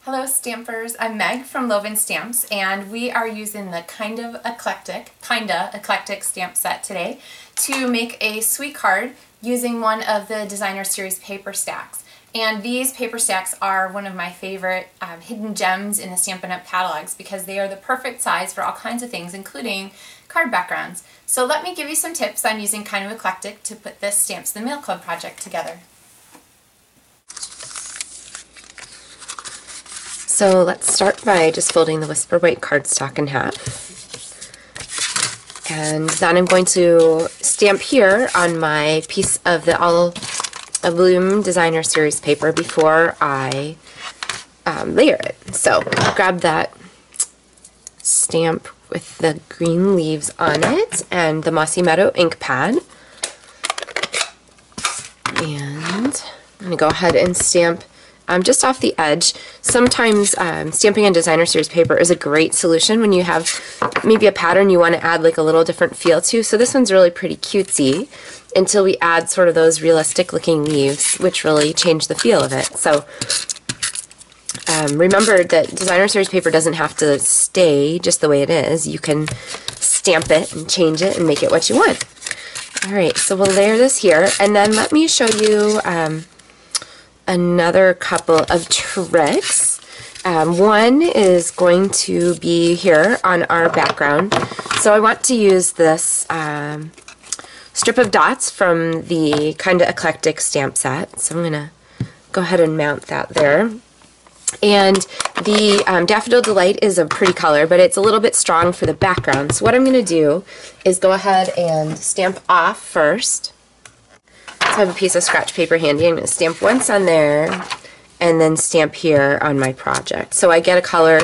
Hello Stampers, I'm Meg from Loven Stamps, and we are using the Kinda Eclectic stamp set today to make a sweet card using one of the Designer Series paper stacks. And these paper stacks are one of my favorite hidden gems in the Stampin' Up! Catalogs because they are the perfect size for all kinds of things, including card backgrounds. So let me give you some tips on using Kinda Eclectic to put this Stamps in the Mail Club project together. So let's start by just folding the Whisper White cardstock in half. And then I'm going to stamp here on my piece of the All Bloom Designer Series paper before I layer it. So I'll grab that stamp with the green leaves on it and the Mossy Meadow ink pad. And I'm going to go ahead and stamp just off the edge. Sometimes stamping on Designer Series paper is a great solution when you have maybe a pattern you want to add like a little different feel to. So this one's really pretty cutesy until we add sort of those realistic looking leaves, which really change the feel of it. So remember that Designer Series paper doesn't have to stay just the way it is. You can stamp it and change it and make it what you want. Alright, so we'll layer this here, and then let me show you another couple of tricks. One is going to be here on our background. So I want to use this strip of dots from the Kinda Eclectic stamp set. So I'm going to go ahead and mount that there. And the Daffodil Delight is a pretty color, but it's a little bit strong for the background. So what I'm going to do is go ahead and stamp off first. I have a piece of scratch paper handy. I'm going to stamp once on there and then stamp here on my project. So I get a color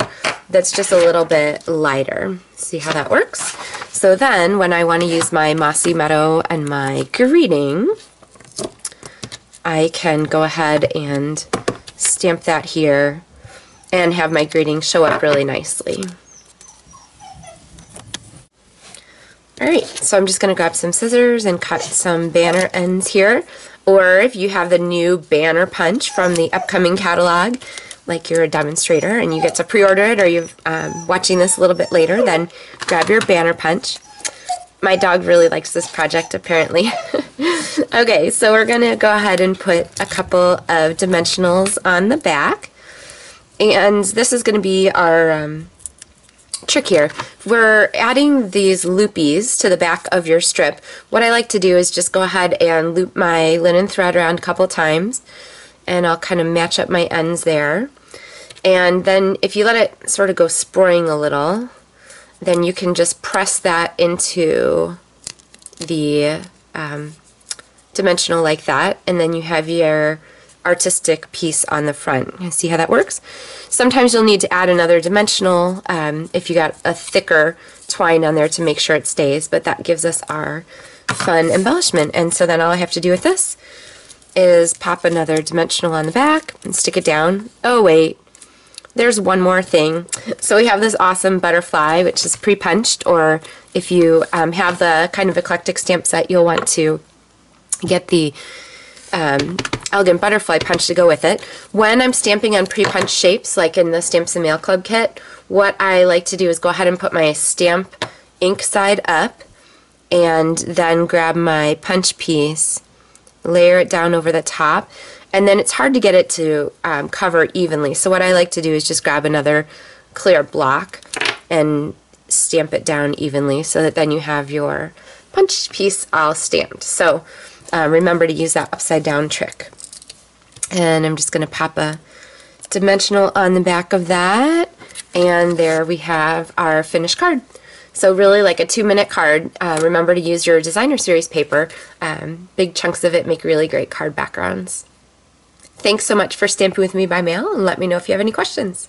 that's just a little bit lighter. See how that works? So then when I want to use my Mossy Meadow and my greeting, I can go ahead and stamp that here and have my greeting show up really nicely. Alright, so I'm just going to grab some scissors and cut some banner ends here. Or if you have the new banner punch from the upcoming catalog, like you're a demonstrator and you get to pre-order it, or you're watching this a little bit later, then grab your banner punch. My dog really likes this project, apparently. Okay, so we're going to go ahead and put a couple of dimensionals on the back. And this is going to be our trick here. We're adding these loopies to the back of your strip. What I like to do is just go ahead and loop my linen thread around a couple times, and I'll kind of match up my ends there. And then if you let it sort of go sproing a little, then you can just press that into the dimensional like that, and then you have your artistic piece on the front. You see how that works? Sometimes you'll need to add another dimensional if you got a thicker twine on there to make sure it stays, but that gives us our fun embellishment. And so then all I have to do with this is pop another dimensional on the back and stick it down. Oh wait, there's one more thing. So we have this awesome butterfly, which is pre-punched, or if you have the Kinda Eclectic stamp set, you'll want to get the elegant butterfly punch to go with it. When I'm stamping on pre-punched shapes, like in the Stamps and Mail Club kit, what I like to do is go ahead and put my stamp ink side up and then grab my punch piece, layer it down over the top, and then it's hard to get it to cover evenly. So what I like to do is just grab another clear block and stamp it down evenly so that then you have your punch piece all stamped. So remember to use that upside down trick. And I'm just going to pop a dimensional on the back of that, and there we have our finished card. So really like a 2-minute card. Remember to use your Designer Series paper. Big chunks of it make really great card backgrounds. Thanks so much for stamping with me by mail, and let me know if you have any questions.